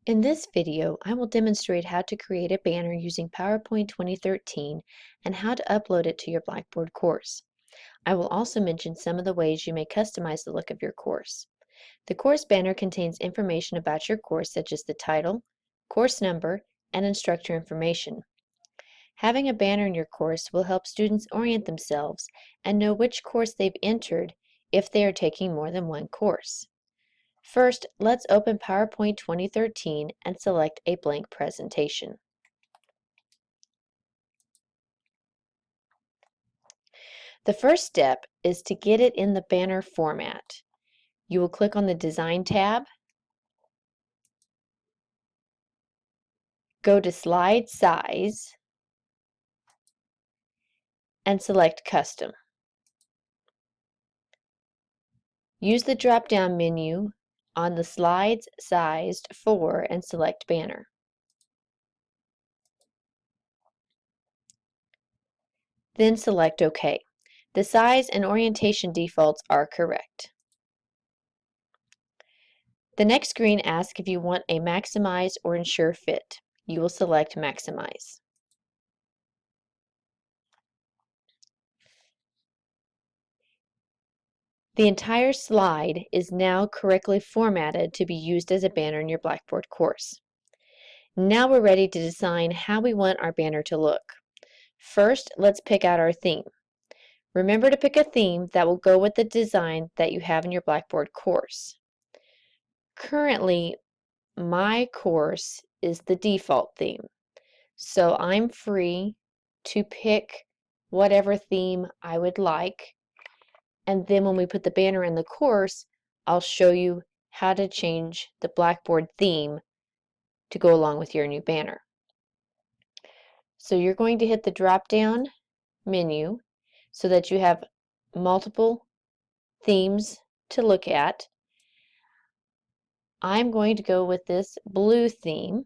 In this video, I will demonstrate how to create a banner using PowerPoint 2013 and how to upload it to your Blackboard course. I will also mention some of the ways you may customize the look of your course. The course banner contains information about your course such as the title, course number, and instructor information. Having a banner in your course will help students orient themselves and know which course they've entered if they are taking more than one course. First, let's open PowerPoint 2013 and select a blank presentation. The first step is to get it in the banner format. You will click on the Design tab, go to Slide Size, and select Custom. Use the drop-down menu on the Slides Sized For and select Banner. Then select OK. The size and orientation defaults are correct. The next screen asks if you want a maximize or ensure fit. You will select Maximize. The entire slide is now correctly formatted to be used as a banner in your Blackboard course. Now we're ready to design how we want our banner to look. First, let's pick out our theme. Remember to pick a theme that will go with the design that you have in your Blackboard course. Currently, my course is the default theme, so I'm free to pick whatever theme I would like, and then when we put the banner in the course, I'll show you how to change the Blackboard theme to go along with your new banner. So you're going to hit the drop-down menu so that you have multiple themes to look at. I'm going to go with this blue theme,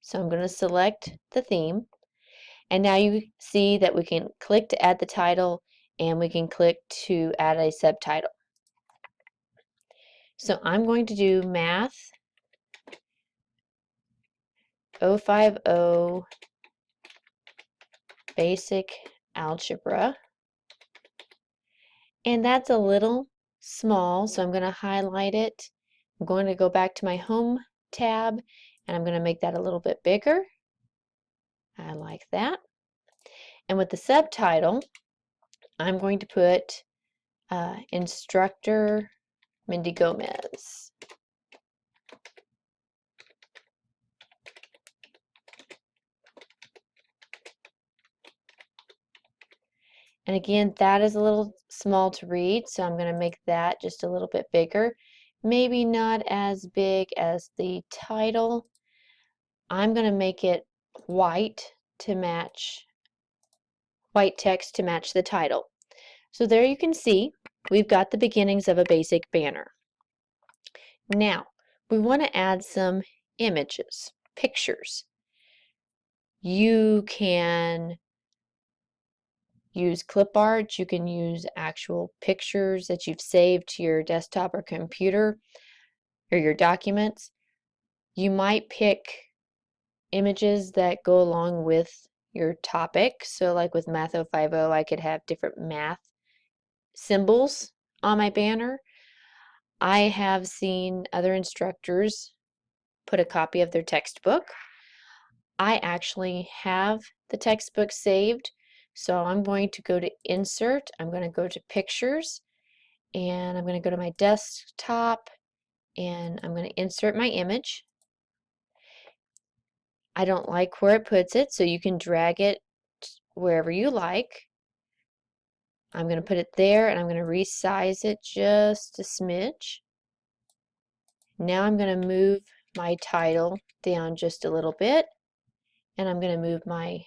so I'm going to select the theme, and now you see that we can click to add the title and we can click to add a subtitle. So I'm going to do Math 050 Basic Algebra, and that's a little small, so I'm going to highlight it. I'm going to go back to my Home tab and I'm going to make that a little bit bigger. I like that. And with the subtitle, I'm going to put Instructor Mindy Gomez. And again, that is a little small to read, so I'm going to make that just a little bit bigger. Maybe not as big as the title. I'm going to make it white to match, white text to match the title. So there you can see we've got the beginnings of a basic banner. Now, we want to add some images, pictures. You can use clip art, you can use actual pictures that you've saved to your desktop or computer or your documents. You might pick images that go along with your topic. So like with Math 050, I could have different math symbols on my banner. I have seen other instructors put a copy of their textbook. I actually have the textbook saved, so I'm going to go to Insert, I'm going to go to Pictures, and I'm going to go to my desktop, and I'm going to insert my image. I don't like where it puts it, so you can drag it wherever you like. I'm going to put it there, and I'm going to resize it just a smidge. Now I'm going to move my title down just a little bit, and I'm going to move my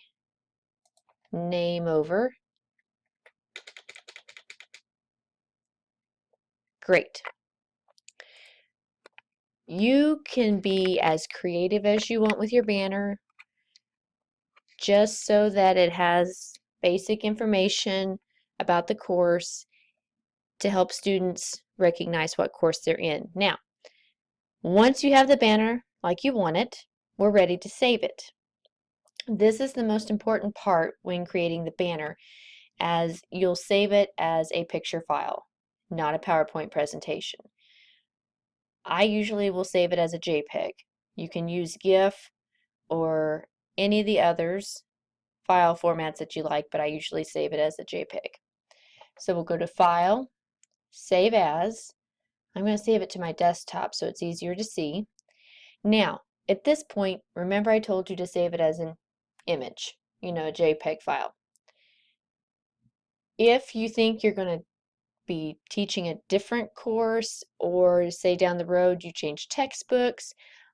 name over. Great. You can be as creative as you want with your banner, just so that it has basic information about the course to help students recognize what course they're in. Now, once you have the banner like you want it, we're ready to save it. This is the most important part when creating the banner, as you'll save it as a picture file, not a PowerPoint presentation. I usually will save it as a JPEG. You can use GIF or any of the others file formats that you like, but I usually save it as a JPEG. So we'll go to File, Save As. I'm going to save it to my desktop so it's easier to see. Now, at this point, remember I told you to save it as an image, a JPEG file. If you think you're going to be teaching a different course, or say down the road you change textbooks,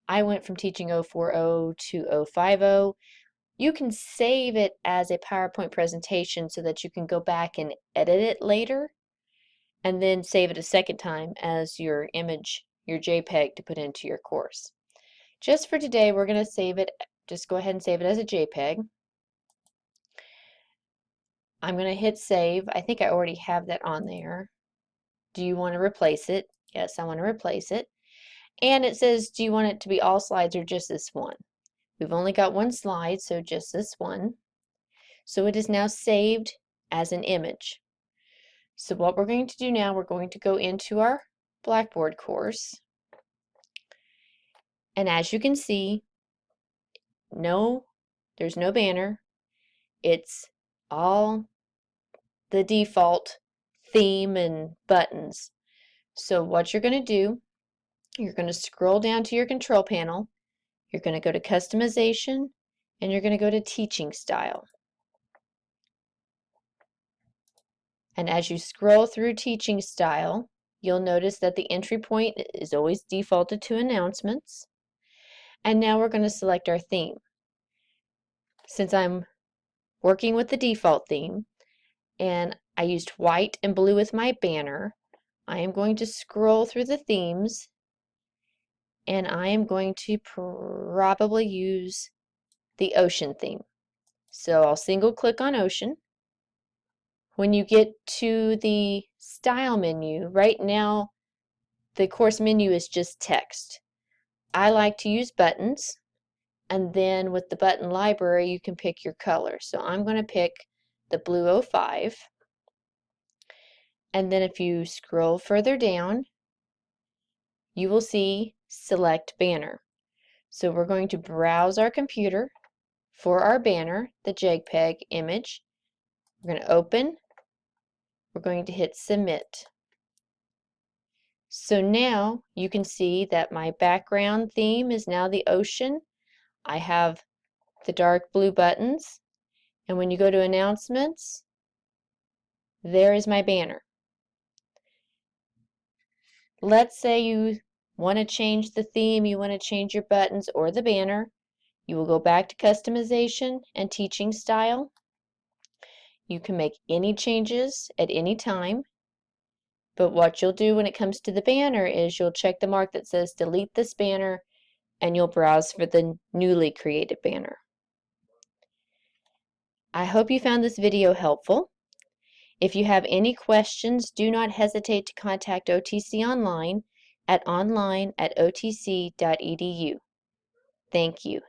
I went from teaching 040 to 050, you can save it as a PowerPoint presentation so that you can go back and edit it later and then save it a second time as your image, your JPEG to put into your course. Just for today, we're going to save it, just go ahead and save it as a JPEG. I'm going to hit save. I think I already have that on there. Do you want to replace it? Yes, I want to replace it. And it says, do you want it to be all slides or just this one? We've only got one slide, so just this one. So it is now saved as an image. So what we're going to do now, we're going to go into our Blackboard course. And as you can see, there's no banner. It's all the default theme and buttons. So what you're going to do, you're going to scroll down to your control panel, you're going to go to Customization, and you're going to go to Teaching Style. And as you scroll through Teaching Style, you'll notice that the entry point is always defaulted to Announcements. And now we're going to select our theme. Since I'm working with the default theme, and I used white and blue with my banner, I am going to scroll through the themes, and I am going to probably use the ocean theme. So I'll single click on ocean. When you get to the style menu, right now the course menu is just text. I like to use buttons, and then with the button library you can pick your color. So I'm going to pick the blue 05. And then if you scroll further down, you will see Select Banner. So we're going to browse our computer for our banner, the JPEG image. We're going to open. We're going to hit Submit. So now you can see that my background theme is now the ocean. I have the dark blue buttons. And when you go to Announcements, there is my banner. Let's say you want to change the theme, you want to change your buttons or the banner. You will go back to Customization and Teaching Style. You can make any changes at any time. But what you'll do when it comes to the banner is you'll check the mark that says Delete this banner, and you'll browse for the newly created banner. I hope you found this video helpful. If you have any questions, do not hesitate to contact OTC Online at online@otc.edu. Thank you.